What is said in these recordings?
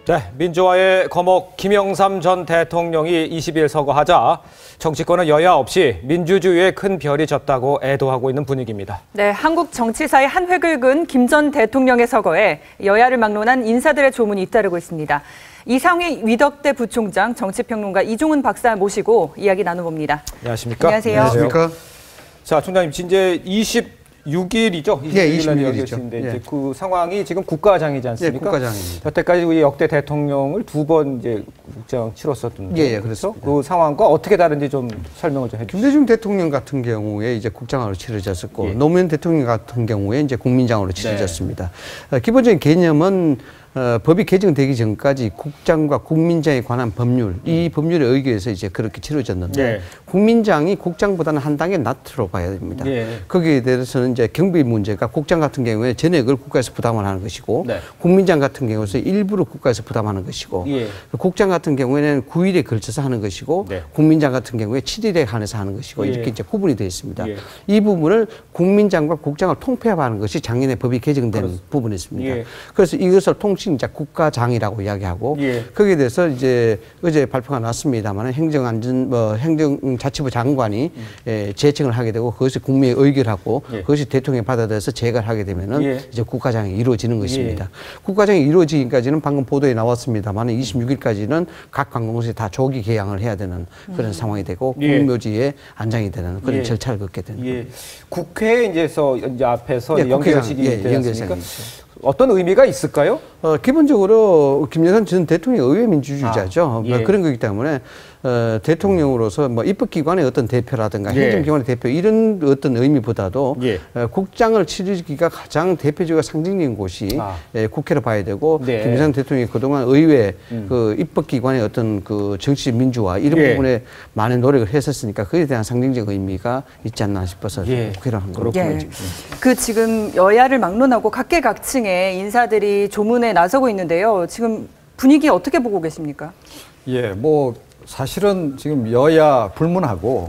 네, 민주화의 거목 김영삼 전 대통령이 20일 서거하자 정치권은 여야 없이 민주주의에 큰 별이 졌다고 애도하고 있는 분위기입니다. 네, 한국 정치사의 한 획을 그은 김 전 대통령의 서거에 여야를 막론한 인사들의 조문이 잇따르고 있습니다. 이상희 위덕대 부총장, 정치평론가 이종훈 박사 모시고 이야기 나눠봅니다. 안녕하십니까? 안녕하세요. 안녕하십니까? 자, 총장님, 이제 26일이죠? 26일이죠. 이제 그 상황이 지금 국가장이지 않습니까? 예, 국가장입니다. 여태까지 우리 역대 대통령을 두 번 이제 국장 치렀었던 그렇죠. 그 상황과 어떻게 다른지 좀 설명을 좀 해주시죠. 김대중 대통령 같은 경우에 이제 국장으로 치러졌었고, 노무현 대통령 같은 경우에 이제 국민장으로 치러졌습니다. 기본적인 개념은 법이 개정되기 전까지 국장과 국민장에 관한 법률, 이 법률에 의거해서 이제 그렇게 치러졌는데, 국민장이 국장보다는 한 단계 낮으로 봐야 됩니다. 거기에 대해서는 이제 경비 문제가 국장 같은 경우에 전액을 국가에서 부담을 하는 것이고, 국민장 같은 경우에는 일부를 국가에서 부담하는 것이고, 국장 같은 경우에는 9일에 걸쳐서 하는 것이고, 국민장 같은 경우에 7일에 한해서 하는 것이고, 이렇게 이제 구분이 되어 있습니다. 이 부분을 국민장과 국장을 통폐합하는 것이 작년에 법이 개정된 부분이었습니다. 그래서 이것을 통칭자 국가장이라고 이야기하고, 거기에 대해서 이제 어제 발표가 났습니다만 행정자치부 장관이 제청을 하게 되고, 그것이 국민에 의결하고 그것이 대통령이 받아들여서 제거를 하게 되면은 이제 국가장이 이루어지는 것입니다. 국가장이 이루어지기까지는 방금 보도에 나왔습니다만 26일까지는 각 관공서에 다 조기 개양을 해야 되는 그런 상황이 되고, 국묘지에 안장이 되는 그런 절차를 걷게 되는 겁니다. 국회 이제 앞에서 연결식이 되었습니까? 어떤 의미가 있을까요? 기본적으로 김영삼 전 대통령이 의회 민주주의자죠. 그런 거기 때문에 대통령으로서 뭐 입법기관의 어떤 대표라든가 행정기관의 대표 이런 어떤 의미보다도 국장을 치르기가 가장 대표적이고 상징적인 곳이 국회로 봐야 되고, 김영삼 대통령이 그동안 의회 그 입법기관의 어떤 그 정치적 민주화 이런 부분에 많은 노력을 했었으니까 그에 대한 상징적 의미가 있지 않나 싶어서 국회로 한 거로 보여집니다. 그 지금 여야를 막론하고 각계각층의 인사들이 조문에 나서고 있는데요. 지금 분위기 어떻게 보고 계십니까? 뭐 사실은 지금 여야 불문하고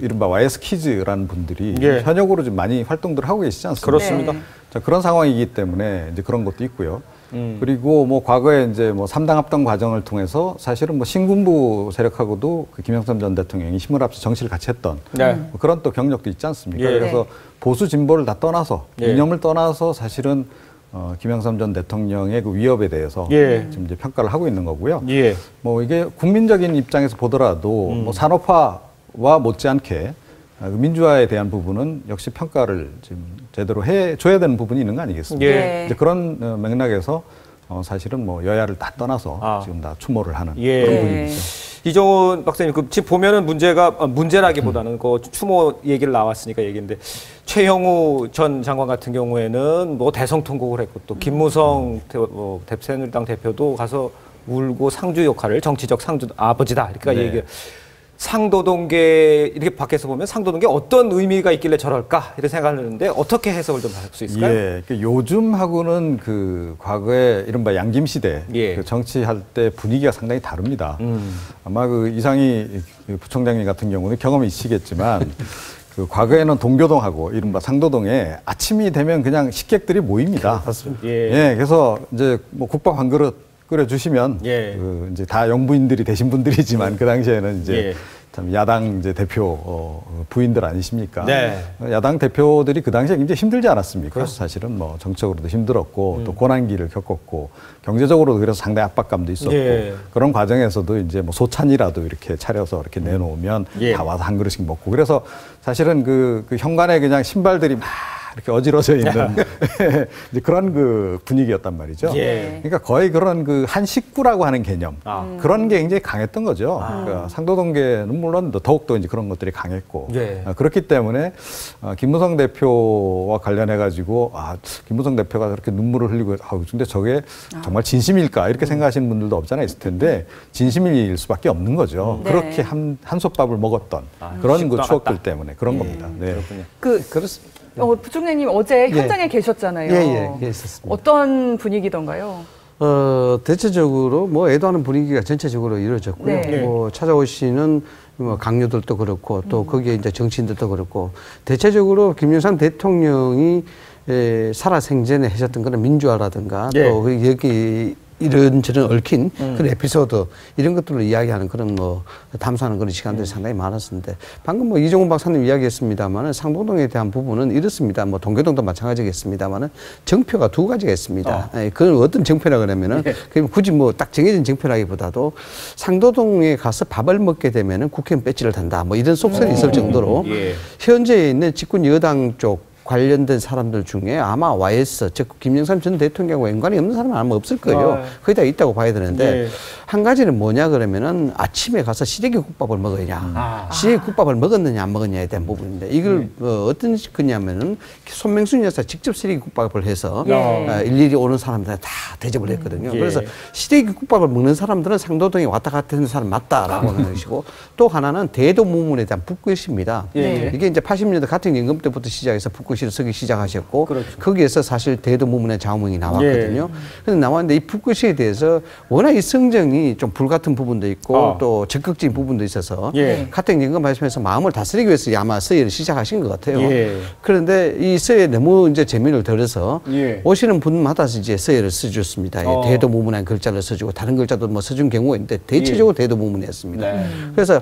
이른바 YS 키즈라는 분들이 현역으로 좀 많이 활동들 하고 계시지 않습니까? 그렇습니다. 자, 그런 상황이기 때문에 이제 그런 것도 있고요. 그리고 뭐 과거에 이제 뭐 3당 합당 과정을 통해서 사실은 뭐 신군부 세력하고도 그 김영삼 전 대통령이 힘을 합쳐 정치를 같이 했던 뭐 그런 또 경력도 있지 않습니까? 그래서 보수 진보를 다 떠나서 이념을 떠나서 사실은 김영삼 전 대통령의 그 위협에 대해서 지금 이제 평가를 하고 있는 거고요. 뭐 이게 국민적인 입장에서 보더라도 뭐 산업화와 못지않게 민주화에 대한 부분은 역시 평가를 지금 제대로 해줘야 되는 부분이 있는 거 아니겠습니까? 이제 그런 맥락에서 사실은 뭐 여야를 다 떠나서 지금 다 추모를 하는 그런 분위기죠. 이종훈 박사님, 지금 보면은 문제라기보다는 그 추모 얘기를 나왔으니까 얘기인데, 최형우 전 장관 같은 경우에는 뭐 대성통곡을 했고, 또 김무성 새누리당 대표도 가서 울고 상주 역할을 정치적 상주 아버지다 이렇게 얘기. 상도동계 이렇게 밖에서 보면 상도동계 어떤 의미가 있길래 저럴까 이런 생각을 하는데 어떻게 해석을 좀 할 수 있을까요? 요즘하고는 그 과거에 이른바 양김 시대 그 정치할 때 분위기가 상당히 다릅니다. 아마 그 이상희 부총장님 같은 경우는 경험이 있으시겠지만 그 과거에는 동교동하고 이른바 상도동에 아침이 되면 그냥 식객들이 모입니다. 그래서 이제 뭐 국밥 한 그릇 끓여주시면 그 이제 다 영부인들이 되신 분들이지만 그 당시에는 이제 참 야당 이제 대표 부인들 아니십니까? 야당 대표들이 그 당시에 굉장히 힘들지 않았습니까? 그렇습니다. 사실은 뭐 정적으로도 힘들었고 또 고난기를 겪었고 경제적으로도 그래서 상당히 압박감도 있었고 그런 과정에서도 이제 뭐 소찬이라도 이렇게 차려서 이렇게 내놓으면 다 와서 한 그릇씩 먹고, 그래서 사실은 그 현관에 그냥 신발들이 막 이렇게 어지러져 있는 이제 그런 그 분위기였단 말이죠. 그러니까 거의 그런 그 한 식구라고 하는 개념 그런 게 굉장히 강했던 거죠. 그러니까 상도동계는 물론 더욱더 이제 그런 것들이 강했고 그렇기 때문에 김무성 대표와 관련해 가지고 김무성 대표가 그렇게 눈물을 흘리고 근데 저게 정말 진심일까 이렇게 생각하시는 분들도 없잖아 있을 텐데 진심일 수밖에 없는 거죠. 그렇게 한솥밥을 먹었던 그런 그 추억들 때문에 그런 겁니다. 그렇습니다. 부총장님 어제 현장에 계셨잖아요. 있었습니다. 어떤 분위기던가요? 대체적으로 뭐 애도하는 분위기가 전체적으로 이루어졌고요. 뭐 찾아오시는 뭐 강요들도 그렇고 또 거기에 이제 정치인들도 그렇고 대체적으로 김영삼 대통령이 살아생전에 하셨던 그런 민주화라든가 예. 또 여기 이런저런 얽힌 그런 에피소드 이런 것들을 이야기하는 그런 뭐 탐사하는 그런 시간들이 상당히 많았었는데 방금 뭐 이종훈 박사님 이야기했습니다만은 상도동에 대한 부분은 이렇습니다. 뭐 동교동도 마찬가지겠습니다만은 정표가 두 가지가 있습니다. 그건 어떤 정표라 그러면은 굳이 뭐 딱 정해진 정표라기보다도 상도동에 가서 밥을 먹게 되면은 국회의원 배지를 단다. 뭐 이런 속설이 있을 정도로 현재 있는 집권 여당 쪽 관련된 사람들 중에 아마 YS, 즉 김영삼 전 대통령과 연관이 없는 사람은 아마 없을 거예요. 거의 다 있다고 봐야 되는데 한 가지는 뭐냐 그러면은 아침에 가서 시래기 국밥을 먹으냐, 시래기 국밥을 먹었느냐 안 먹었냐에 대한 부분인데 이걸 어떤 거냐면은 손명순 여사 직접 시래기 국밥을 해서 일일이 오는 사람들 다 대접을 했거든요. 그래서 시래기 국밥을 먹는 사람들은 상도동에 왔다 갔다 하는 사람 맞다라고 하는 것이고 또 하나는 대도 무문에 대한 북구시입니다. 이게 이제 80년대 가택연금 때부터 시작해서 북구시를 쓰기 시작하셨고 거기에서 사실 대도 무문의 자문이 나왔거든요. 그런데 나왔는데 이 북구시에 대해서 워낙 이 성정이 좀 불같은 부분도 있고 또 적극적인 부분도 있어서 가택연금 말씀에서 마음을 다스리기 위해서 아마 서예를 시작하신 것 같아요. 그런데 이 서예에 너무 이제 재미를 들어서 오시는 분마다 이제 서예를 써줬습니다. 대도 무문의 글자를 써주고 다른 글자도 뭐 써준 경우가 있는데 대체적으로 대도 무문이었습니다. 그래서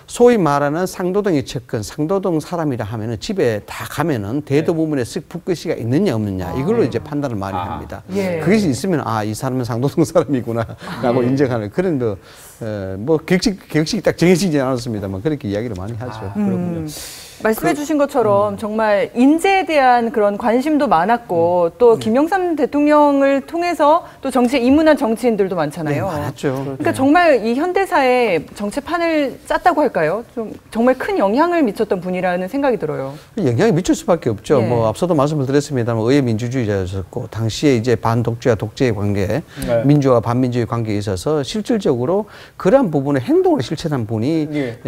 소위 말하는 상도동의 측근, 상도동 사람이라 하면은 집에 다 가면은 대도 부문에 북글씨가 있느냐 없느냐 이걸로 이제 판단을 많이 합니다. 그것이 있으면 이 사람은 상도동 사람이구나라고 인정하는 그런 뭐 격식이 딱 정해지지 않았습니다만 그렇게 이야기를 많이 하죠. 그렇군요. 말씀해 주신 것처럼 정말 인재에 대한 그런 관심도 많았고 또 김영삼 대통령을 통해서 또 정치에 입문한 정치인들도 많잖아요. 많았죠. 그러니까 정말 이 현대사에 정치판을 짰다고 할까요? 좀 정말 큰 영향을 미쳤던 분이라는 생각이 들어요. 영향이 미칠 수밖에 없죠. 뭐 앞서도 말씀을 드렸습니다만 의회 민주주의자였었고 당시에 이제 반독재와 독재의 관계, 민주와 반민주의 관계에 있어서 실질적으로 그러한 부분의 행동을 실천한 분이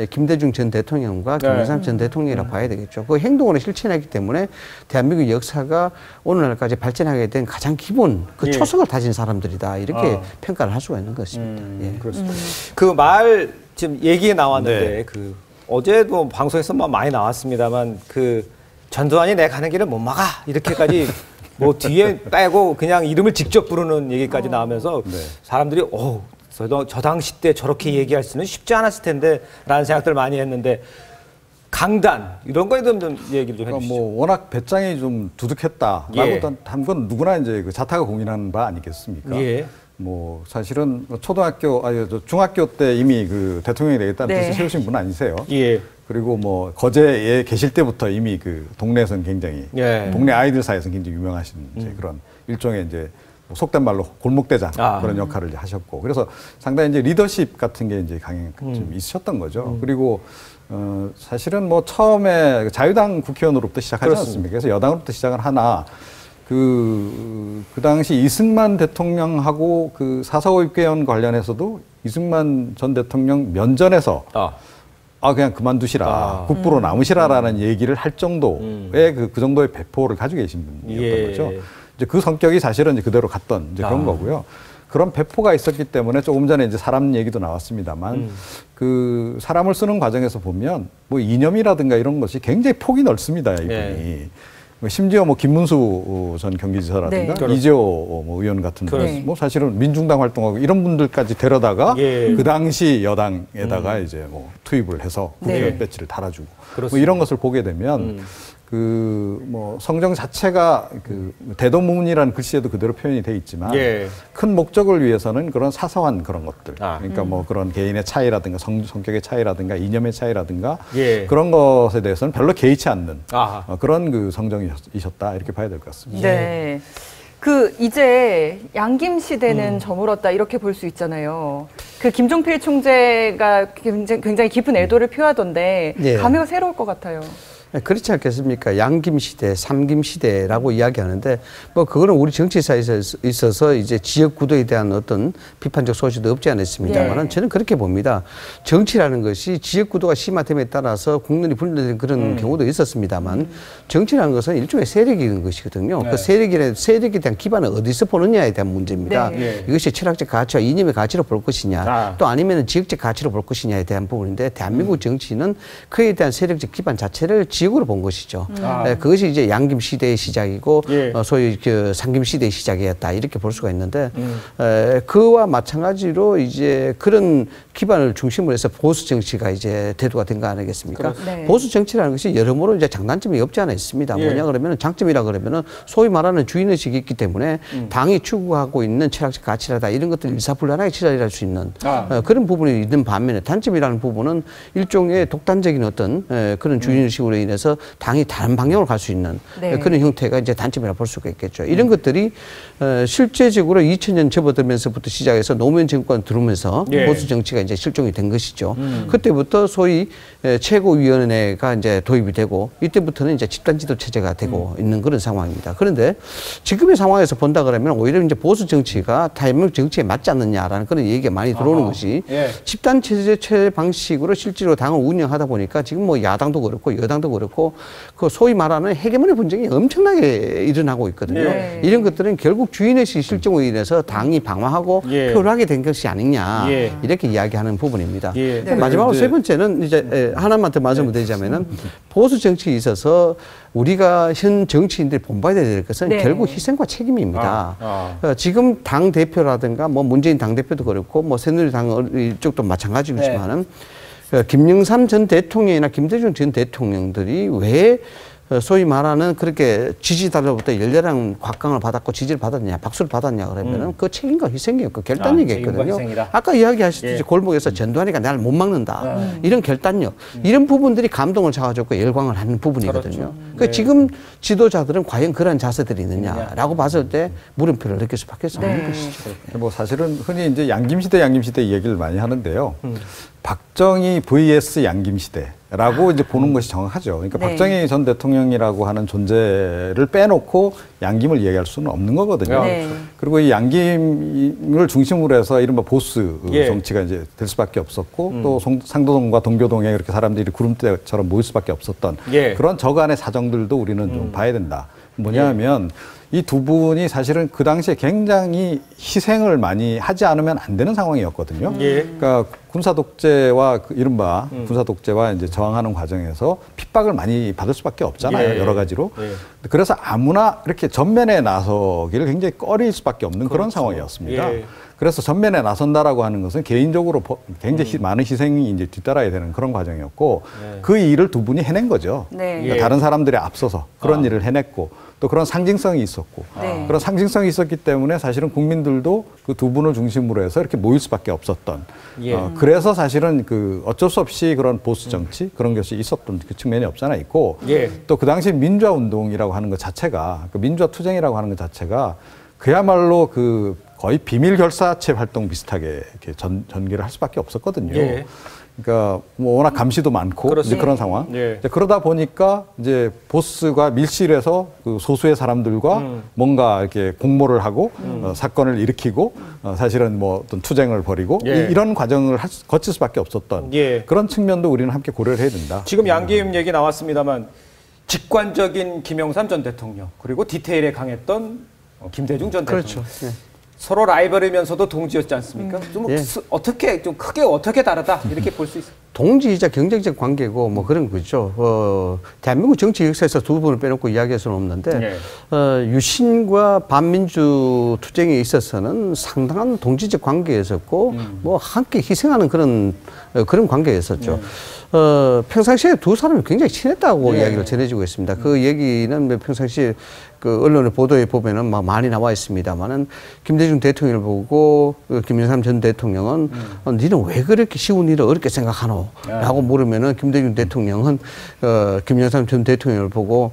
김대중 전 대통령과 김영삼 전 대통령이라고 봐야 되겠죠. 그 행동으로 실천했기 때문에 대한민국 역사가 오늘날까지 발전하게 된 가장 기본 그 초석을 다진 사람들이다 이렇게 평가를 할 수가 있는 것입니다. 그렇습니다. 그 말 지금 얘기에 나왔는데 그 어제도 방송에서 많이 나왔습니다만 그 전두환이 내 가는 길을 못 막아 이렇게까지 뭐 뒤에 빼고 그냥 이름을 직접 부르는 얘기까지 나오면서 사람들이 저 당시 때 저렇게 얘기할 수는 쉽지 않았을 텐데 라는 생각들 많이 했는데 강단 이런 거에 대한 좀 얘기를 좀 해주시죠. 뭐 워낙 배짱이 좀 두둑했다라고 한 건 누구나 이제 그 자타가 공인하는 바 아니겠습니까? 뭐 사실은 중학교 때 이미 그 대통령이 되겠다는 뜻을 세우신 분 아니세요? 그리고 뭐 거제에 계실 때부터 이미 그 동네에서는 굉장히 동네 아이들 사이에서는 굉장히 유명하신 이제 그런 일종의 이제 속된 말로 골목대장 그런 역할을 이제 하셨고 그래서 상당히 이제 리더십 같은 게 이제 강하게 좀 있으셨던 거죠. 그리고 사실은 뭐 처음에 자유당 국회의원으로부터 시작하지 않았습니까? 그래서 여당으로부터 시작을 하나 그 당시 이승만 대통령하고 그 4.4 입개헌 관련해서도 이승만 전 대통령 면전에서 그냥 그만두시라, 국부로 남으시라라는 얘기를 할 정도의 그 정도의 배포를 가지고 계신 분이었던 거죠. 이제 그 성격이 사실은 이제 그대로 갔던 이제 그런 거고요. 그런 배포가 있었기 때문에 조금 전에 이제 사람 얘기도 나왔습니다만 그 사람을 쓰는 과정에서 보면 뭐 이념이라든가 이런 것이 굉장히 폭이 넓습니다, 이분이. 심지어 뭐 김문수 전 경기지사라든가 이재호 뭐 의원 같은 분, 뭐 사실은 민중당 활동하고 이런 분들까지 데려다가 그 당시 여당에다가 이제 뭐 투입을 해서 국회의원 배지를 달아주고 뭐 이런 것을 보게 되면 그 뭐 성정 자체가 그 대도문이라는 글씨에도 그대로 표현이 돼 있지만 큰 목적을 위해서는 그런 사소한 그런 것들 그러니까 뭐 그런 개인의 차이라든가 성격의 차이라든가 이념의 차이라든가 그런 것에 대해서는 별로 개의치 않는 그런 그 성정이셨다 이렇게 봐야 될 것 같습니다. 그 이제 양김 시대는 저물었다 이렇게 볼 수 있잖아요. 그 김종필 총재가 굉장히 깊은 애도를 표하던데 감회가 새로울 것 같아요. 그렇지 않겠습니까? 양김 시대, 삼김 시대라고 이야기하는데 뭐 그거는 우리 정치사에 있어서 이제 지역 구도에 대한 어떤 비판적 소지도 없지 않았습니다만은 저는 그렇게 봅니다. 정치라는 것이 지역 구도가 심화됨에 따라서 국론이 분열된 그런 경우도 있었습니다만 정치라는 것은 일종의 세력이 있는 것이거든요. 그 세력에 대한 기반을 어디서 보느냐에 대한 문제입니다. 이것이 철학적 가치와 이념의 가치로 볼 것이냐 또 아니면 지역적 가치로 볼 것이냐에 대한 부분인데 대한민국 정치는 그에 대한 세력적 기반 자체를 지역으로 본 것이죠. 그것이 이제 양김 시대의 시작이고 소위 그 상김 시대의 시작이었다 이렇게 볼 수가 있는데 그와 마찬가지로 이제 그런 기반을 중심으로 해서 보수 정치가 이제 대두가 된 거 아니겠습니까? 네. 보수 정치라는 것이 여러모로 이제 장단점이 없지 않아 있습니다. 뭐냐 그러면 장점이라 그러면은 소위 말하는 주인의식이 있기 때문에 당이 추구하고 있는 철학적 가치라다 이런 것들 일사불란하게 지랄할 수 있는 그런 부분이 있는 반면에 단점이라는 부분은 일종의 독단적인 어떤 그런 주인의식으로 인해서 당이 다른 방향으로 갈 수 있는 그런 형태가 이제 단점이라 볼 수가 있겠죠. 이런 것들이 실제적으로 2000년 접어들면서부터 시작해서 노무현 정권 들어오면서 보수 정치가 이제 실종이 된 것이죠. 그때부터 소위 최고위원회가 이제 도입이 되고 이때부터는 이제 집단지도 체제가 되고 있는 그런 상황입니다. 그런데 지금의 상황에서 본다 그러면 오히려 이제 보수 정치가 타임형 정치에 맞지 않느냐라는 그런 얘기가 많이 들어오는 것이 집단 체제 방식으로 실제로 당을 운영하다 보니까 지금 뭐 야당도 그렇고 여당도 그렇고 그 소위 말하는 헤게모니 분쟁이 엄청나게 일어나고 있거든요. 이런 것들은 결국 주인의식 실종으로 인해서 당이 방황하고 표류하게 된 것이 아니냐 이렇게 이야기하는 부분입니다. 마지막으로 세 번째는 이제 하나만 더 말씀을 드리자면은 보수 정치에 있어서 우리가 현 정치인들이 본받아야 될 것은 결국 희생과 책임입니다. 지금 당 대표라든가 뭐 문재인 당 대표도 그렇고 뭐 새누리당 이쪽도 마찬가지겠지만은 김영삼 전 대통령이나 김대중 전 대통령들이 왜 소위 말하는 그렇게 지지자들로부터 열렬한 곽강을 받았고 지지를 받았냐, 박수를 받았냐 그러면은 그 책임과 희생이 그 결단력이 있거든요. 아까 이야기하셨듯이 골목에서 전두환이가 나를 못 막는다. 이런 결단력, 이런 부분들이 감동을 잡아줬고 열광을 하는 부분이거든요. 그러니까 지금 지도자들은 과연 그런 자세들이 있느냐라고 봤을 때 물음표를 느낄 수밖에 없는 것이죠. 뭐 사실은 흔히 이제 양김시대 얘기를 많이 하는데요. 박정희 vs 양김시대라고 이제 보는 것이 정확하죠. 그러니까 박정희 전 대통령이라고 하는 존재를 빼놓고 양김을 얘기할 수는 없는 거거든요. 그리고 이 양김을 중심으로 해서 이른바 보수 정치가 이제 될 수밖에 없었고 또 상도동과 동교동에 그렇게 사람들이 구름대처럼 모일 수밖에 없었던 그런 저간의 사정들도 우리는 좀 봐야 된다. 뭐냐면 이 두 분이 사실은 그 당시에 굉장히 희생을 많이 하지 않으면 안 되는 상황이었거든요. 그러니까 군사 독재와 이른바 군사 독재와 이제 저항하는 과정에서 핍박을 많이 받을 수밖에 없잖아요. 여러 가지로. 그래서 아무나 이렇게 전면에 나서기를 굉장히 꺼릴 수밖에 없는 그런 상황이었습니다. 그래서 전면에 나선다라고 하는 것은 개인적으로 굉장히 많은 희생이 이제 뒤따라야 되는 그런 과정이었고 그 일을 두 분이 해낸 거죠. 그러니까 다른 사람들에 앞서서 그런 일을 해냈고 또 그런 상징성이 있었고 그런 상징성이 있었기 때문에 사실은 국민들도 그 두 분을 중심으로 해서 이렇게 모일 수밖에 없었던 그래서 사실은 그 어쩔 수 없이 그런 보수 정치 그런 것이 있었던 그 측면이 없잖아 있고 또 그 당시 민주화 운동이라고 하는 것 자체가 그 민주화 투쟁이라고 하는 것 자체가 그야말로 그 거의 비밀 결사체 활동 비슷하게 이렇게 전개를 할 수밖에 없었거든요. 그러니까 뭐 워낙 감시도 많고 이제 그런 상황. 이제 그러다 보니까 이제 보스가 밀실에서 그 소수의 사람들과 뭔가 이렇게 공모를 하고 사건을 일으키고 사실은 뭐 어떤 투쟁을 벌이고 이런 과정을 거칠 수밖에 없었던 그런 측면도 우리는 함께 고려를 해야 된다. 지금 양김 얘기 나왔습니다만 직관적인 김영삼 전 대통령 그리고 디테일에 강했던 김대중 전 대통령. 서로 라이벌이면서도 동지였지 않습니까? 좀 어떻게 좀 크게 어떻게 다르다 이렇게 볼 수 있어요. 동지이자 경쟁적 관계고 뭐 그런 거죠. 대한민국 정치 역사에서 두 분을 빼놓고 이야기할 수는 없는데 유신과 반민주 투쟁에 있어서는 상당한 동지적 관계였었고 뭐 함께 희생하는 그런 관계였었죠. 평상시에 두 사람이 굉장히 친했다고 이야기를 전해지고 있습니다. 그 얘기는 평상시에 그 언론의 보도에 보면은 막 많이 나와 있습니다만은 김대중 대통령을 보고 김영삼 전 대통령은 니는 왜 그렇게 쉬운 일을 어렵게 생각하노? 라고 물으면은 김대중 대통령은 김영삼 전 대통령을 보고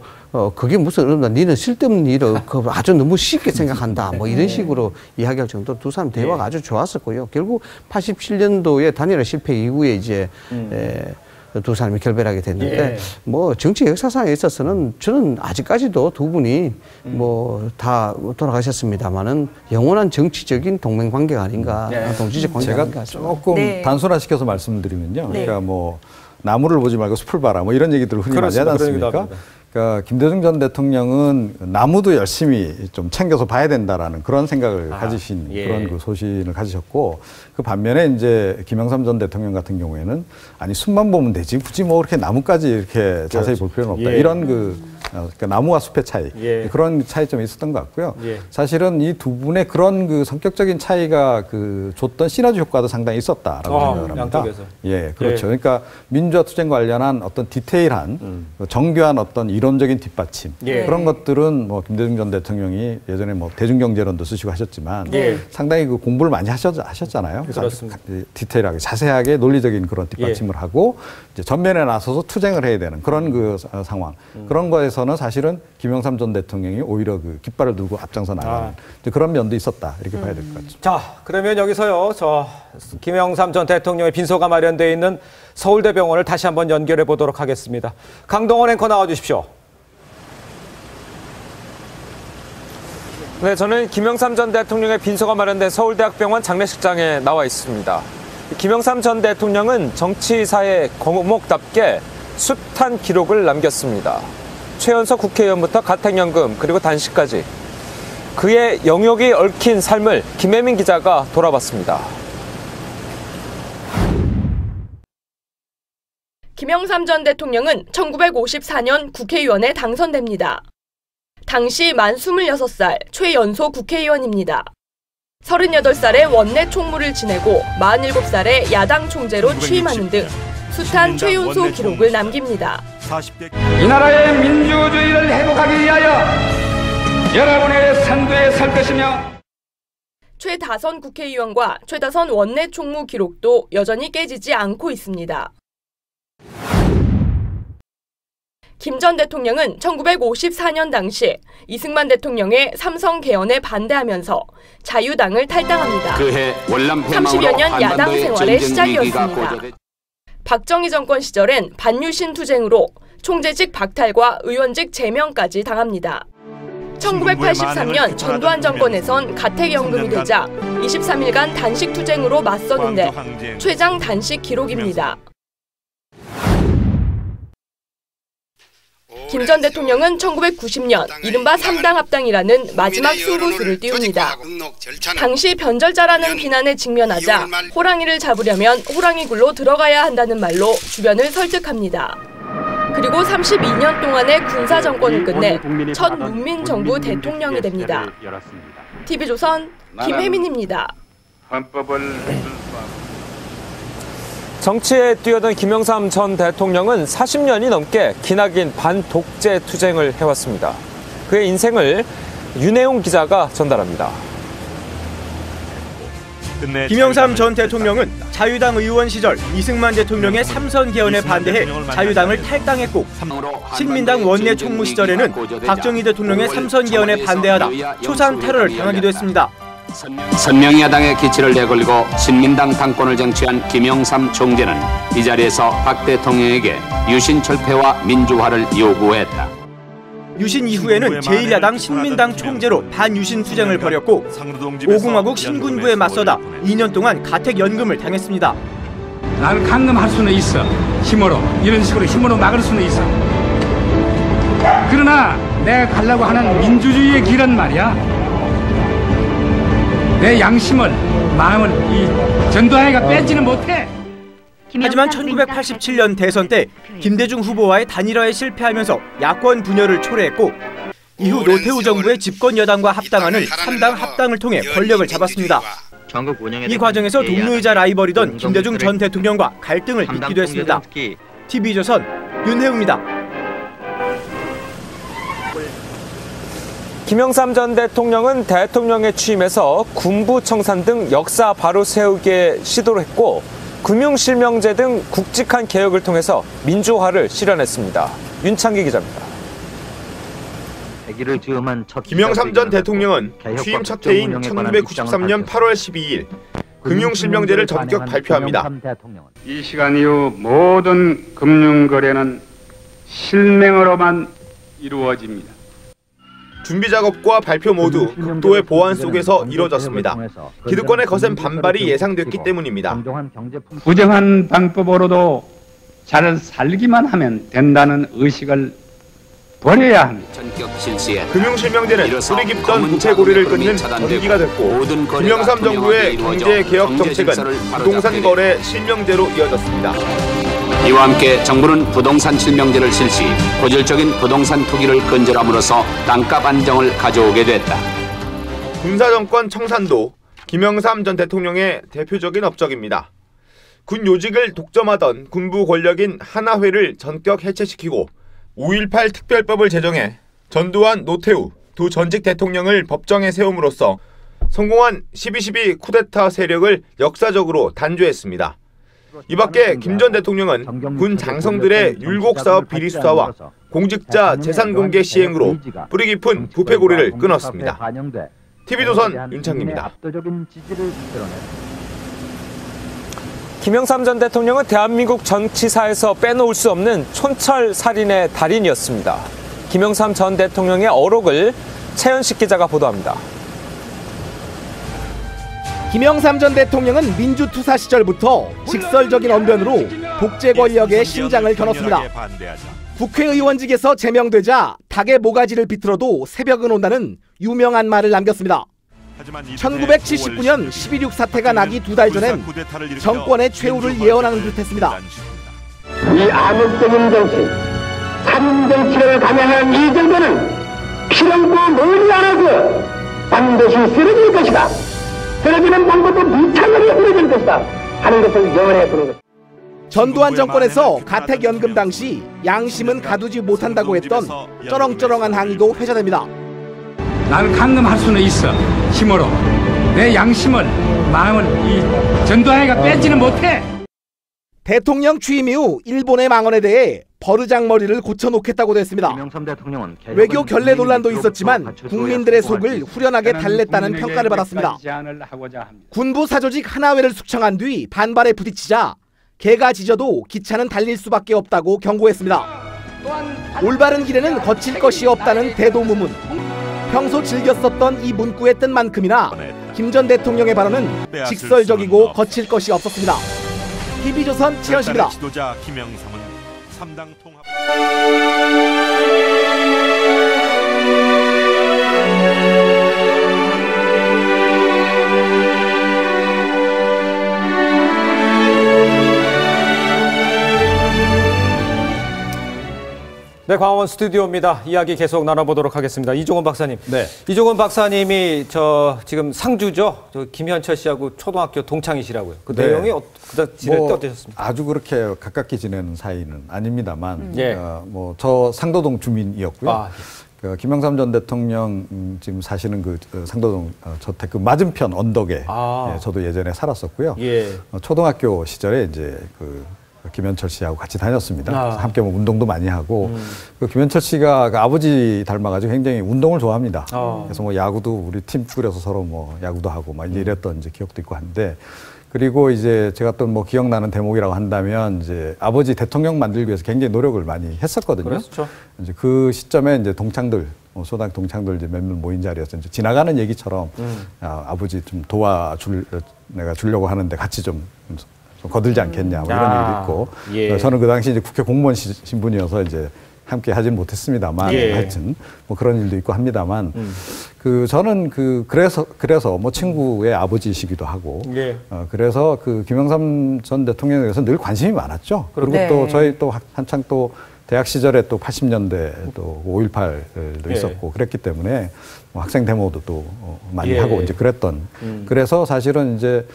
그게 무슨 어렵다. 니는 쓸데없는 일을 아주 너무 쉽게 생각한다. 뭐 이런 식으로 이야기할 정도로 두 사람 대화가 아주 좋았었고요. 결국 87년도에 단일화 실패 이후에 이제 두 사람이 결별하게 됐는데 뭐 정치 역사상에 있어서는 저는 아직까지도 두 분이 뭐 다 돌아가셨습니다만은 영원한 정치적인 동맹 관계가 아닌가, 동지적 관계가 아닌가. 제가 조금 단순화시켜서 말씀드리면요. 그러니까 뭐 나무를 보지 말고 숲을 봐라 뭐 이런 얘기들을 흔히 많이 하지 않습니까? 그러니까 김대중 전 대통령은 나무도 열심히 좀 챙겨서 봐야 된다라는 그런 생각을 가지신 그런 그 소신을 가지셨고, 그 반면에 이제 김영삼 전 대통령 같은 경우에는 아니 숲만 보면 되지 굳이 뭐 그렇게 나무까지 이렇게 자세히 볼 필요는 없다. 이런 그러니까 나무와 숲의 차이 그런 차이점이 있었던 것 같고요. 사실은 이 두 분의 그런 그 성격적인 차이가 그 줬던 시너지 효과도 상당히 있었다라고 생각을 합니다. 양쪽에서. 그렇죠. 그러니까 민주화 투쟁 관련한 어떤 디테일한 정교한 어떤 이론적인 뒷받침 그런 것들은 뭐 김대중 전 대통령이 예전에 뭐 대중경제론도 쓰시고 하셨지만 상당히 그 공부를 많이 하셨잖아요. 그래서 그렇습니다. 디테일하게 자세하게 논리적인 그런 뒷받침을 하고 이제 전면에 나서서 투쟁을 해야 되는 그런 그 상황 그런 거에서는 사실은 김영삼 전 대통령이 오히려 그 깃발을 들고 앞장서 나가는 그런 면도 있었다 이렇게 봐야 될 것 같죠. 자, 그러면 여기서요, 김영삼 전 대통령의 빈소가 마련되어 있는 서울대병원을 다시 한번 연결해 보도록 하겠습니다. 강동원 앵커 나와주십시오. 네, 저는 김영삼 전 대통령의 빈소가 마련된 서울대학병원 장례식장에 나와 있습니다. 김영삼 전 대통령은 정치사의 거목답게 숱한 기록을 남겼습니다. 최연소 국회의원부터 가택연금 그리고 단식까지 그의 영역이 얽힌 삶을 김혜민 기자가 돌아봤습니다. 김영삼 전 대통령은 1954년 국회의원에 당선됩니다. 당시 만 26살 최연소 국회의원입니다. 38살에 원내 총무를 지내고 47살에 야당 총재로 취임하는 등 숱한 최연소 기록을 남깁니다. 이 나라의 민주주의를 회복하기 위하여 여러분의 선두에 설 것이며 최다선 국회의원과 최다선 원내 총무 기록도 여전히 깨지지 않고 있습니다. 김 전 대통령은 1954년 당시 이승만 대통령의 삼성 개헌에 반대하면서 자유당을 탈당합니다. 30여 년 야당 생활의 시작이었습니다. 박정희 정권 시절엔 반유신 투쟁으로 총재직 박탈과 의원직 제명까지 당합니다. 1983년 전두환 정권에선 가택연금이 되자 23일간 단식 투쟁으로 맞섰는데 최장 단식 기록입니다. 김 전 대통령은 1990년 이른바 3당 합당이라는 마지막 승부수를 띄웁니다. 당시 변절자라는 비난에 직면하자 호랑이를 잡으려면 호랑이굴로 들어가야 한다는 말로 주변을 설득합니다. 그리고 32년 동안의 군사 정권을 끝내 첫 문민정부 대통령이 됩니다. TV조선 김혜민입니다. 정치에 뛰어든 김영삼 전 대통령은 40년이 넘게 기나긴 반독재 투쟁을 해왔습니다. 그의 인생을 윤혜용 기자가 전달합니다. 김영삼 전 대통령은 자유당 의원 시절 이승만 대통령의 삼선 개헌에 반대해 자유당을 탈당했고, 신민당 원내 총무 시절에는 박정희 대통령의 삼선 개헌에 반대하다 초산 테러를 당하기도 했습니다. 선명 야당의 기치를 내걸고 신민당 당권을 쟁취한 김영삼 총재는 이 자리에서 박 대통령에게 유신 철폐와 민주화를 요구했다. 유신 이후에는 제1야당 신민당 총재로 반유신 투쟁을 벌였고, 오공화국 신군부에 맞서다 2년 동안 가택연금을 당했습니다. 나를 강금할 수는 있어. 힘으로. 이런 식으로 힘으로 막을 수는 있어. 그러나 내가 가려고 하는 민주주의의 길은 말이야, 내 양심을, 마음을 이 전두환이가 뺏지는 못해. 하지만 1987년 대선 때 김대중 후보와의 단일화에 실패하면서 야권 분열을 초래했고, 이후 노태우 정부의 집권 여당과 합당하는 3당 합당을 통해 권력을 잡았습니다. 이 과정에서 동료이자 라이벌이던 김대중 전 대통령과 갈등을 빚기도 했습니다. TV조선 윤혜우입니다. 김영삼 전 대통령은 대통령에 취임해서 군부 청산 등 역사 바로 세우기에 시도를 했고, 금융실명제 등 굵직한 개혁을 통해서 민주화를 실현했습니다. 윤창기 기자입니다. 김영삼 전 대통령은 취임 첫 해인 1993년 8월 12일 금융실명제를 전격 발표합니다. 이 시간 이후 모든 금융거래는 실명으로만 이루어집니다. 준비 작업과 발표 모두 극도의 보안 속에서 이뤄졌습니다. 기득권의 거센 반발이 예상됐기 때문입니다. 부정한 방법으로도 잘 살기만 하면 된다는 의식을 버려야 합니다. 전격 실시했다. 금융실명제는 뿌리 깊던 부채고리를 끊는 전기가 됐고 김영삼 정부의 경제개혁 정책은 부동산 거래 실명제로 이어졌습니다. 이와 함께 정부는 부동산 실명제를 실시, 고질적인 부동산 투기를 근절함으로써 땅값 안정을 가져오게 됐다. 군사정권 청산도 김영삼 전 대통령의 대표적인 업적입니다. 군 요직을 독점하던 군부 권력인 하나회를 전격 해체시키고 5.18 특별법을 제정해 전두환, 노태우 두 전직 대통령을 법정에 세움으로써 성공한 12.12 쿠데타 세력을 역사적으로 단죄했습니다. 이 밖에 김 전 대통령은 군 장성들의 율곡사업 비리 수사와 공직자 재산 공개 시행으로 뿌리 깊은 부패고리를 끊었습니다. TV조선 윤창기입니다. 김영삼 전 대통령은 대한민국 정치사에서 빼놓을 수 없는 촌철 살인의 달인이었습니다. 김영삼 전 대통령의 어록을 최현식 기자가 보도합니다. 김영삼 전 대통령은 민주투사 시절부터 직설적인 언변으로 독재 권력의 심장을 겨눴습니다. 국회의원직에서 제명되자 닭의 모가지를 비틀어도 새벽은 온다는 유명한 말을 남겼습니다. 1979년 12.6 사태가 나기 2달 전엔 정권의 최후를 예언하는 듯 했습니다. 이 암흑적인 정치, 살인 정치를 감행한 이 정부는 피령고 멀리 않아서 반드시 쓰러질 것이다. 쓰러지는 방법도 무차별히 흐려질 것이다 하는 것을 예언해 보는 것. 전두환 정권에서 가택연금 당시 양심은 가두지 못한다고 했던 쩌렁쩌렁한 항의도 회자됩니다. 나는 강금할 수는 있어. 힘으로 내 양심을, 마음을 이 전두환이가 뺏지는 못해. 대통령 취임 이후 일본의 망언에 대해 버르장머리를 고쳐놓겠다고 했습니다. 외교 결례 논란도 있었지만 국민들의 속을 후련하게 달랬다는 평가를 받았습니다. 군부 사조직 하나회를 숙청한 뒤 반발에 부딪히자 개가 짖어도 기차는 달릴 수밖에 없다고 경고했습니다. 올바른 길에는 거칠 것이 없다는 대도무문. 평소 즐겨 썼던 이 문구의 뜻만큼이나 김 전 대통령의 발언은 직설적이고 거칠 것이 없었습니다. TV조선 최현식입니다. 지도자 김영삼은 3당 통합. 네, 광화문 스튜디오입니다. 이야기 계속 나눠보도록 하겠습니다. 이종원 박사님. 네. 이종원 박사님이 지금 상주죠. 김현철 씨하고 초등학교 동창이시라고요. 그 네. 내용이 지낼 때 어떠셨습니까? 아주 그렇게 가깝게 지내는 사이는 아닙니다만, 저 상도동 주민이었고요. 김영삼 전 대통령 지금 사시는 그 상도동 저택 그 맞은편 언덕에 저도 예전에 살았었고요. 초등학교 시절에 이제 김현철 씨하고 같이 다녔습니다. 함께 운동도 많이 하고 김현철 씨가 아버지 닮아가지고 굉장히 운동을 좋아합니다. 그래서 야구도 우리 팀 꾸려서 서로 야구도 하고 이제 이랬던 이제 기억도 있고 한데 그리고 이제 제가 또 기억나는 대목이라고 한다면 이제 아버지 대통령 만들기 위해서 굉장히 노력을 많이 했었거든요. 그렇죠. 이제 그 시점에 이제 동창들 초등학교 동창들 이제 몇몇 모인 자리여서 이제 지나가는 얘기처럼 아버지 좀 내가 주려고 하는데 같이 좀 거들지 않겠냐 이런 얘기도 있고 저는 그 당시 이제 국회 공무원 신분이어서 이제 함께 하진 못했습니다만 하여튼 그런 일도 있고 합니다만 저는 그래서 친구의 아버지이시기도 하고 그래서 김영삼 전 대통령에 대해서 늘 관심이 많았죠. 그리고 또 저희 또 한창 또 대학 시절에 또 80년대 또 5.18도 있었고 그랬기 때문에 학생 데모도 또 많이 하고 이제 그랬던 그래서 사실은 이제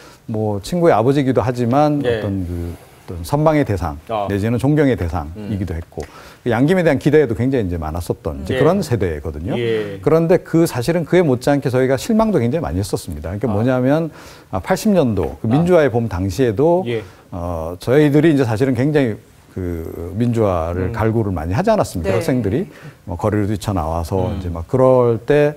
친구의 아버지이기도 하지만 어떤 선망의 대상 내지는 존경의 대상이기도 했고 양김에 대한 기대도 굉장히 이제 많았었던 이제 그런 세대거든요. 그런데 사실은 그에 못지않게 저희가 실망도 굉장히 많이 했었습니다. 그러니까 뭐냐면 80년도 민주화의 봄 당시에도 저희들이 이제 사실은 굉장히 민주화를 갈구를 많이 하지 않았습니까? 학생들이 거리로 뛰쳐나와서 이제 그럴 때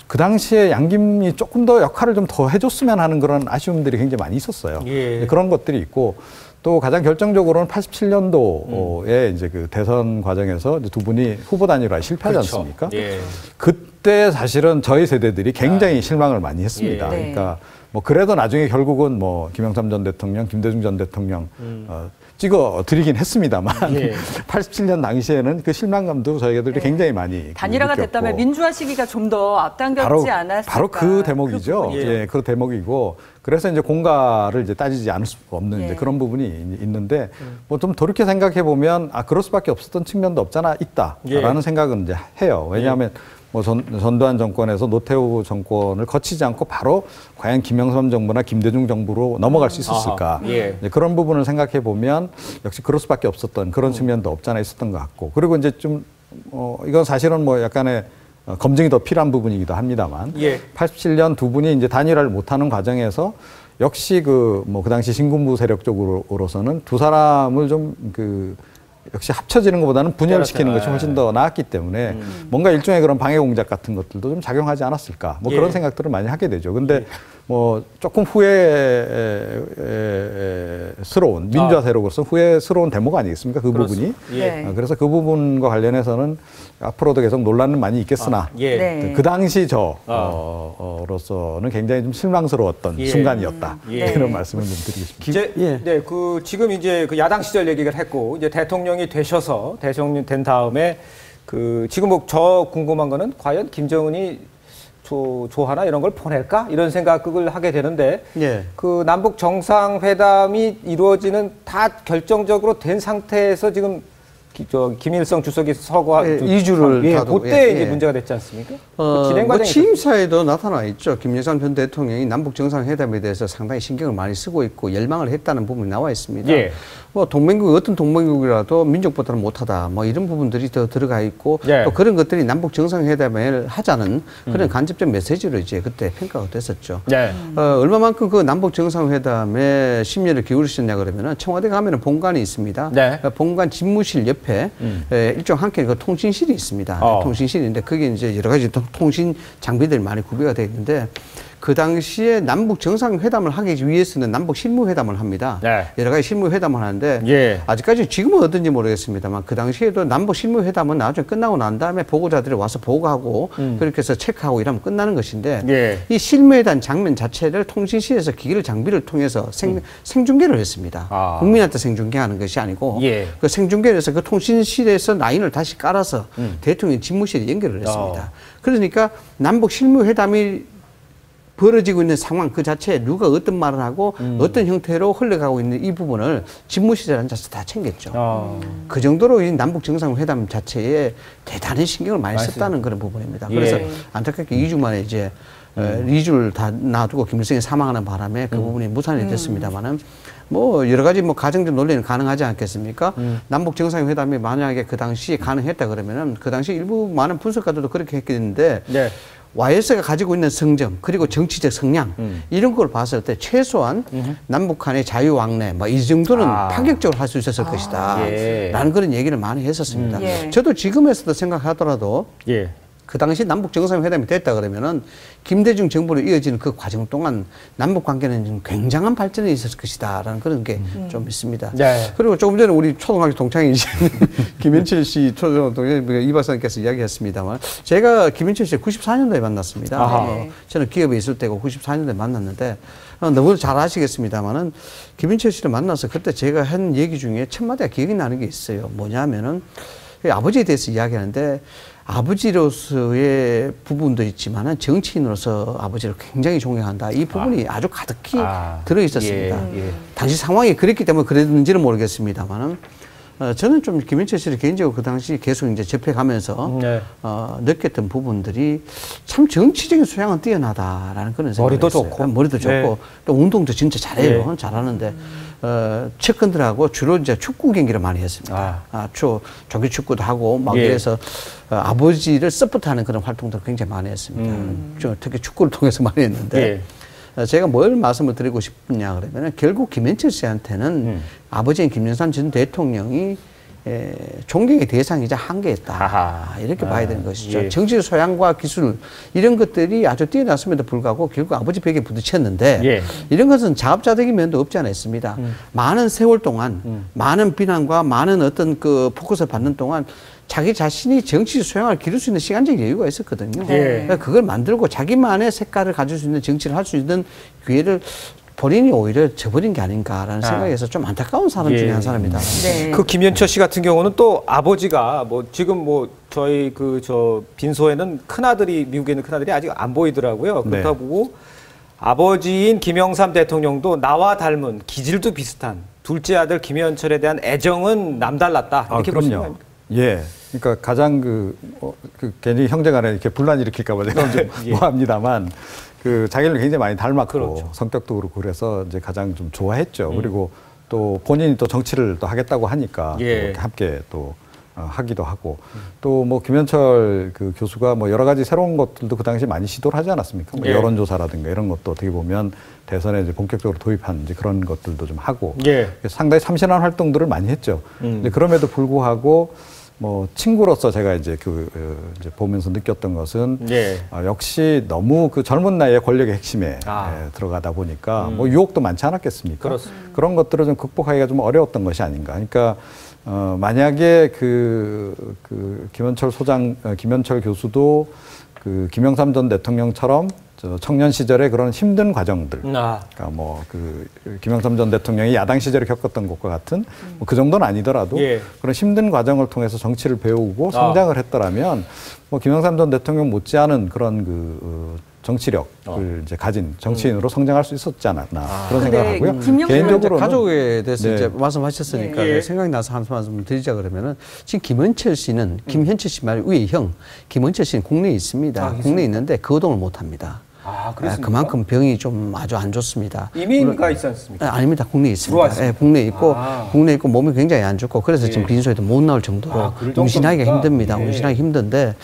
그 당시에 양김이 조금 더 역할을 좀 더 해줬으면 하는 그런 아쉬움들이 굉장히 많이 있었어요. 그런 것들이 있고 또 가장 결정적으로는 87년도에 이제 대선 과정에서 두 분이 후보 단일화에 실패하지 않습니까? 그때 사실은 저희 세대들이 굉장히 실망을 많이 했습니다. 네. 그러니까 뭐 그래도 나중에 결국은 뭐 김영삼 전 대통령, 김대중 전 대통령 찍어 드리긴 했습니다만 87년 당시에는 그 실망감도 저희들이 굉장히 많이 단일화가 느꼈고. 됐다면 민주화 시기가 좀 더 앞당겼지 않았을까? 바로 그 대목이죠. 그 대목이고 그래서 이제 공가를 이제 따지지 않을 수 없는 이제 그런 부분이 있는데 뭐 좀 돌이켜 생각해 보면 그럴 수밖에 없었던 측면도 없잖아 있다라는 생각은 이제 해요. 왜냐하면 뭐 전두환 정권에서 노태우 정권을 거치지 않고 바로 과연 김영삼 정부나 김대중 정부로 넘어갈 수 있었을까? 이제 그런 부분을 생각해 보면 역시 그럴 수밖에 없었던 그런 측면도 없잖아 있었던 것 같고 그리고 이제 좀 이건 사실은 뭐 약간의 검증이 더 필요한 부분이기도 합니다만 87년 두 분이 이제 단일화를 못하는 과정에서 역시 그 당시 신군부 세력 쪽으로서는 두 사람을 좀 역시 합쳐지는 것보다는 분열시키는 것이 훨씬 더 나았기 때문에 뭔가 일종의 그런 방해 공작 같은 것들도 좀 작용하지 않았을까 뭐 그런 생각들을 많이 하게 되죠. 근데 뭐 조금 후회스러운 민주화 세력으로서 후회스러운 대목 아니겠습니까? 그 부분이. 그래서 그 부분과 관련해서는 앞으로도 계속 논란은 많이 있겠으나 그 당시 저로서는 굉장히 좀 실망스러웠던 순간이었다. 이런 말씀을 좀 드리고 싶습니다. 지금 이제 그 야당 시절 얘기를 했고 이제 대통령이 되셔서 대통령 된 다음에 지금 뭐 저 궁금한 거는 과연 김정은이 조하나 이런 걸 보낼까 이런 생각을 하게 되는데 그 남북 정상회담이 이루어지는 다 결정적으로 된 상태에서 지금 김일성 주석이 서거 2주를 그때 이제 문제가 됐지 않습니까? 진행 과정이 취임사에도 나타나 있죠. 김영삼 전 대통령이 남북 정상회담에 대해서 상당히 신경을 많이 쓰고 있고 열망을 했다는 부분이 나와 있습니다. 뭐 동맹국 어떤 동맹국이라도 민족보다는 못하다 뭐 이런 부분들이 더 들어가 있고 또 그런 것들이 남북 정상회담을 하자는 그런 간접적 메시지로 이제 그때 평가가 됐었죠. 얼마만큼 그 남북 정상회담에 심려를 기울이셨냐 그러면은 청와대 가면은 본관이 있습니다. 본관 집무실 옆에 일종 한켠 그 통신실이 있습니다. 통신실인데 그게 이제 여러 가지 통신 장비들이 많이 구비가 되어 있는데 그 당시에 남북 정상회담을 하기 위해서는 남북 실무회담을 합니다. 여러 가지 실무회담을 하는데 아직까지 지금은 어떤지 모르겠습니다만 그 당시에도 남북 실무회담은 나중에 끝나고 난 다음에 보고자들이 와서 보고하고 그렇게 해서 체크하고 이러면 끝나는 것인데 이 실무회담 장면 자체를 통신실에서 기기를 장비를 통해서 생중계를 했습니다. 국민한테 생중계하는 것이 아니고 그 생중계를 해서 그 통신실에서 라인을 다시 깔아서 대통령 집무실에 연결을 했습니다. 그러니까 남북 실무회담이 벌어지고 있는 상황 그 자체에 누가 어떤 말을 하고 어떤 형태로 흘러가고 있는 이 부분을 집무실에 앉아서 다 챙겼죠. 그 정도로 이 남북 정상회담 자체에 대단히 신경을 많이 썼다는 그런 부분입니다. 그래서 안타깝게 2주 만에 이제 2주를 다 놔두고 김일성이 사망하는 바람에 그 부분이 무산이 됐습니다만은 뭐 여러 가지 뭐 가정적 논리는 가능하지 않겠습니까? 남북 정상회담이 만약에 그 당시에 가능했다 그러면은 그 당시 일부 많은 분석가들도 그렇게 했겠는데 YS가 가지고 있는 성정 그리고 정치적 성향 이런 걸 봤을 때 최소한 남북 간의 자유왕래 뭐 이 정도는 파격적으로 할 수 있었을 것이다 라는 그런 얘기를 많이 했었습니다. 저도 지금에서도 생각하더라도 그 당시 남북 정상회담이 됐다 그러면은 김대중 정부로 이어지는 그 과정 동안 남북 관계는 좀 굉장한 발전이 있었을 것이다라는 그런 게 좀 있습니다. 그리고 조금 전에 우리 초등학교 동창이신 김현철 씨 초등학교 이 박사님께서 이야기했습니다만 제가 김현철 씨 94년도에 만났습니다. 저는 기업에 있을 때고 94년도에 만났는데 너무 잘 아시겠습니다만은 김현철 씨를 만나서 그때 제가 한 얘기 중에 첫 마디가 기억이 나는 게 있어요. 뭐냐면은 아버지에 대해서 이야기하는데 아버지로서의 부분도 있지만은 정치인으로서 아버지를 굉장히 존경한다. 이 부분이 아주 가득히 들어 있었습니다. 당시 상황이 그랬기 때문에 그랬는지는 모르겠습니다만은 저는 좀 김현철 씨를 개인적으로 그 당시 계속 이제 접해가면서 느꼈던 부분들이 참 정치적인 소양은 뛰어나다라는 그런 생각이 머리도 했어요. 좋고 머리도 좋고 또 운동도 진짜 잘해요. 잘하는데 측근들하고 주로 이제 축구 경기를 많이 했습니다. 조기 축구도 하고 막 그래서 아버지를 서포트하는 그런 활동들을 굉장히 많이 했습니다. 특히 축구를 통해서 많이 했는데 제가 뭘 말씀을 드리고 싶냐 그러면 결국 김현철 씨한테는 아버지인 김영삼 전 대통령이 존경의 대상이자 한계였다. 이렇게 봐야 되는 것이죠. 정치적 소양과 기술 이런 것들이 아주 뛰어났음에도 불구하고 결국 아버지 벽에 부딪혔는데 이런 것은 자업자득인 면도 없지 않아 있습니다. 많은 세월 동안 많은 비난과 많은 어떤 그 포커스를 받는 동안 자기 자신이 정치적 소양을 기를 수 있는 시간적 여유가 있었거든요. 그러니까 그걸 만들고 자기만의 색깔을 가질 수 있는 정치를 할 수 있는 기회를 본인이 오히려 저버린 게 아닌가라는 생각에서 좀 안타까운 사람 중에 한 사람이다. 그 김현철 씨 같은 경우는 또 아버지가 뭐 지금 뭐 저희 저 빈소에는 큰아들이 미국에 있는 큰아들이 아직 안 보이더라고요. 그렇다고 아버지인 김영삼 대통령도 나와 닮은 기질도 비슷한 둘째 아들 김현철에 대한 애정은 남달랐다. 이렇게 보시면 됩니까? 예. 그러니까 가장 괜히 형제간에 이렇게 분란 일으킬까봐 제가 좀 뭐합니다만 자기를 굉장히 많이 닮았고 성격도 그렇고 그래서 이제 가장 좀 좋아했죠. 그리고 또 본인이 또 정치를 또 하겠다고 하니까 또 이렇게 함께 또 하기도 하고 또 뭐 김현철 교수가 뭐 여러 가지 새로운 것들도 그 당시 많이 시도를 하지 않았습니까? 뭐 여론조사라든가 이런 것도 어떻게 보면 대선에 이제 본격적으로 도입한 이제 그런 것들도 좀 하고 상당히 참신한 활동들을 많이 했죠. 그럼에도 불구하고 뭐 친구로서 제가 이제 이제 보면서 느꼈던 것은 역시 너무 젊은 나이에 권력의 핵심에 들어가다 보니까 뭐 유혹도 많지 않았겠습니까? 그렇습니다. 그런 것들을 좀 극복하기가 좀 어려웠던 것이 아닌가. 그러니까 만약에 김현철 교수도 김영삼 전 대통령처럼 청년 시절에 그런 힘든 과정들, 그러니까 뭐 김영삼 전 대통령이 야당 시절에 겪었던 것과 같은 뭐 그 정도는 아니더라도 그런 힘든 과정을 통해서 정치를 배우고 성장을 했더라면 뭐 김영삼 전 대통령 못지않은 그런 정치력을 이제 가진 정치인으로 성장할 수 있었지 않았나 그런 생각을 하고요. 개인적으로 가족에 대해서 이제 말씀하셨으니까 생각이 나서 한 말씀 드리자 그러면은 지금 김현철 씨는 김현철 씨 말고 위의 형 김현철 씨는 국내에 있습니다. 국내에 있는데 거동을 못 합니다. 그만큼 병이 좀 아주 안 좋습니다. 이민가 있지 않습니까? 아닙니다. 국내에 있습니다. 국내에 있고 몸이 굉장히 안 좋고 그래서 지금 빈소에도 못 나올 정도로 운신하기가 힘듭니다. 운신하기 힘든데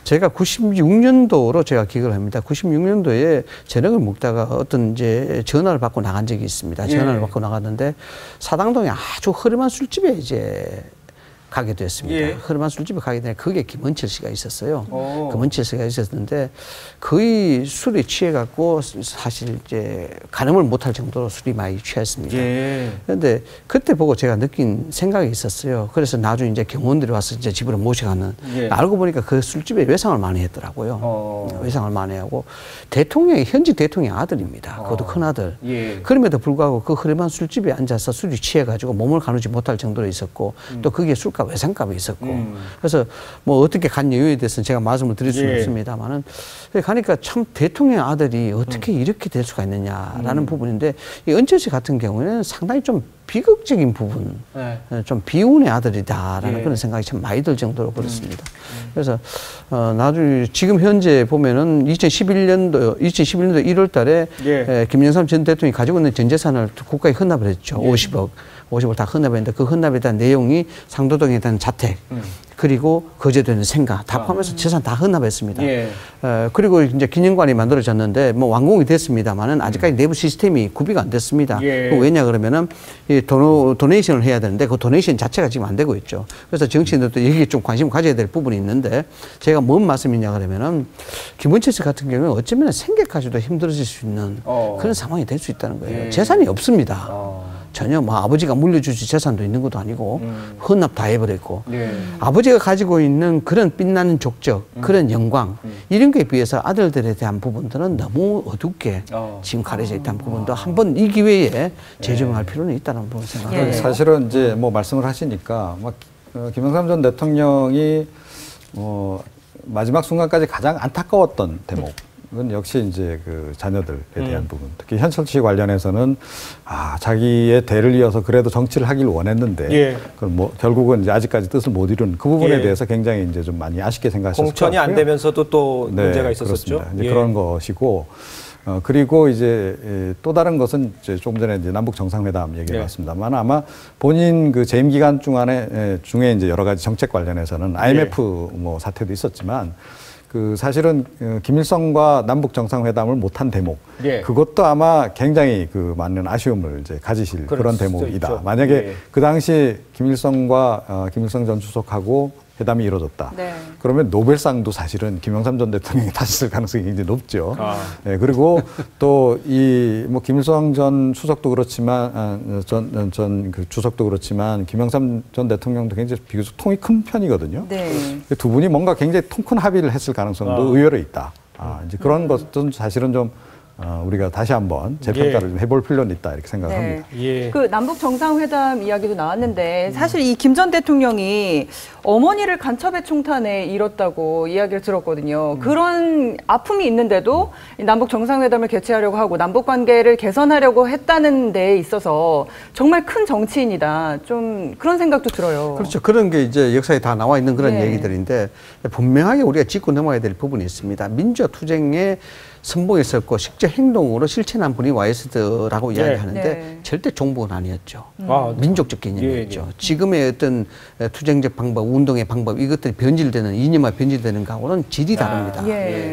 제가 96년도로 제가 기억을 합니다. 96년도에 저녁을 먹다가 어떤 이제 전화를 받고 나간 적이 있습니다. 전화를 받고 나갔는데 사당동에 아주 허름한 술집에 이제 가게 됐습니다. 허름한 술집에 가게 되는데 거기에 김원철 씨가 있었어요. 김원철 씨가 있었는데 거의 술에 취해갖고 사실 이제 가늠을 못할 정도로 술이 많이 취했습니다. 그런데 그때 보고 제가 느낀 생각이 있었어요. 그래서 나중에 이제 경호원들이 와서 이제 집으로 모셔가는 알고 보니까 그 술집에 외상을 많이 했더라고요. 외상을 많이 하고 현직 대통령의 아들입니다. 그것도 큰 아들. 그럼에도 불구하고 그 허름한 술집에 앉아서 술이 취해가지고 몸을 가누지 못할 정도로 있었고 또 거기에 술값 외상값이 있었고 그래서 뭐 어떻게 간 이유에 대해서는 제가 말씀을 드릴 수는 없습니다만은 가니까 참 대통령의 아들이 어떻게 이렇게 될 수가 있느냐라는 부분인데 이 은철 씨 같은 경우에는 상당히 좀 비극적인 부분, 좀 비운의 아들이다라는 그런 생각이 참 많이 들 정도로 그렇습니다. 그래서 나중에 지금 현재 보면은 2011년도 1월 달에 김영삼 전 대통령이 가지고 있는 전 재산을 국가에 헌납을 했죠. 50을 다 헌납했는데 그 헌납에 대한 내용이 상도동에 대한 자택 그리고 거제도에는 생가 다 포함해서 재산 다 헌납했습니다. 그리고 이제 기념관이 만들어졌는데 뭐 완공이 됐습니다만은 아직까지 내부 시스템이 구비가 안 됐습니다. 왜냐 그러면은 이 도네이션을 해야 되는데 그 도네이션 자체가 지금 안 되고 있죠. 그래서 정치인들도 여기에 좀 관심을 가져야 될 부분이 있는데 제가 뭔 말씀이냐 그러면은 김원철 씨 같은 경우는 어쩌면 생계까지도 힘들어질 수 있는 그런 상황이 될 수 있다는 거예요. 재산이 없습니다. 전혀 뭐 아버지가 물려주실 재산도 있는 것도 아니고 헌납 다 해버렸고 아버지가 가지고 있는 그런 빛나는 족적 그런 영광 이런 거에 비해서 아들들에 대한 부분들은 너무 어둡게 지금 가려져 있다는 부분도 한번 이 기회에 재정할 필요는 있다는 부분 생각합니다. 사실은 이제 뭐 말씀을 하시니까 막 김영삼 전 대통령이 마지막 순간까지 가장 안타까웠던 대목. 그건 역시 이제 자녀들에 대한 부분. 특히 현철 씨 관련해서는 자기의 대를 이어서 그래도 정치를 하길 원했는데 그럼 뭐 결국은 이제 아직까지 뜻을 못 이룬 그 부분에 대해서 굉장히 이제 좀 많이 아쉽게 생각하셨을 것 같고요. 공천이 안 되면서도 또 문제가 있었었죠. 이제 그런 것이고 그리고 이제 또 다른 것은 이제 조금 전에 이제 남북 정상회담 얘기해봤습니다만 아마 본인 재임 기간 중에 이제 여러 가지 정책 관련해서는 IMF 뭐 사태도 있었지만 그 사실은 김일성과 남북 정상회담을 못한 대목, 예. 그것도 아마 굉장히 그 많은 아쉬움을 이제 가지실 그런 대목이다. 있죠. 만약에 예. 그 당시 김일성과 김일성 전 주석하고 회담이 이루어졌다. 네. 그러면 노벨상도 사실은 김영삼 전 대통령이 타셨을 가능성이 굉장히 높죠. 네, 그리고 또 이 뭐 김일성 전 수석도 그렇지만 그 주석도 그렇지만 김영삼 전 대통령도 굉장히 비교적 통이 큰 편이거든요. 네. 두 분이 뭔가 굉장히 통 큰 합의를 했을 가능성도 의외로 있다. 이제 그런 것은 사실은 좀 우리가 다시 한번 재평가를 좀 해볼 필요는 있다 이렇게 생각합니다. 네. 그 남북 정상회담 이야기도 나왔는데 사실 이 김 전 대통령이 어머니를 간첩의 총탄에 잃었다고 이야기를 들었거든요. 그런 아픔이 있는데도 남북 정상회담을 개최하려고 하고 남북 관계를 개선하려고 했다는 데에 있어서 정말 큰 정치인이다. 좀 그런 생각도 들어요. 그렇죠. 그런 게 이제 역사에 다 나와 있는 그런 얘기들인데 분명하게 우리가 짚고 넘어야 될 부분이 있습니다. 민주화 투쟁에 선봉했었고 실제 행동으로 실천한 분이 YS라고 이야기하는데 절대 종북은 아니었죠. 민족적 개념이었죠. 지금의 어떤 투쟁적 방법, 운동의 방법 이것들이 변질되는 이념화 변질되는 거하고는 질이 다릅니다.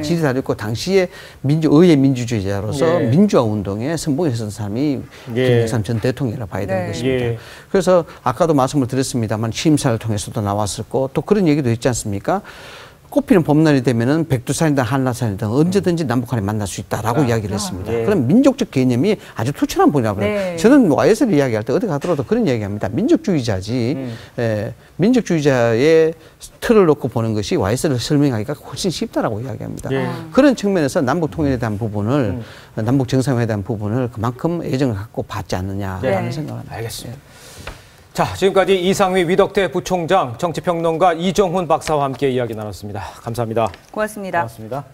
질이 다르고 당시에 의회 민주주의자로서 민주화 운동에 선봉했던 사람이 김영삼 전 대통령이라고 봐야 되는 것입니다. 그래서 아까도 말씀을 드렸습니다만 취임사를 통해서도 나왔었고 또 그런 얘기도 있지 않습니까? 꽃피는 봄날이 되면은 백두산이든 한라산이든 언제든지 남북한이 만날 수 있다라고 이야기를 했습니다. 그럼 민족적 개념이 아주 투철한 분이라고 해요. 저는 YS를 이야기할 때 어디 가더라도 그런 이야기합니다. 민족주의자지. 민족주의자의 틀을 놓고 보는 것이 YS를 설명하기가 훨씬 쉽다라고 이야기합니다. 그런 측면에서 남북 통일에 대한 부분을 남북 정상회담에 대한 부분을 그만큼 애정을 갖고 받지 않느냐라는 생각을 합니다. 알겠습니다. 자, 지금까지 이상휘 위덕대 부총장, 정치평론가 이정훈 박사와 함께 이야기 나눴습니다. 감사합니다. 고맙습니다. 고맙습니다.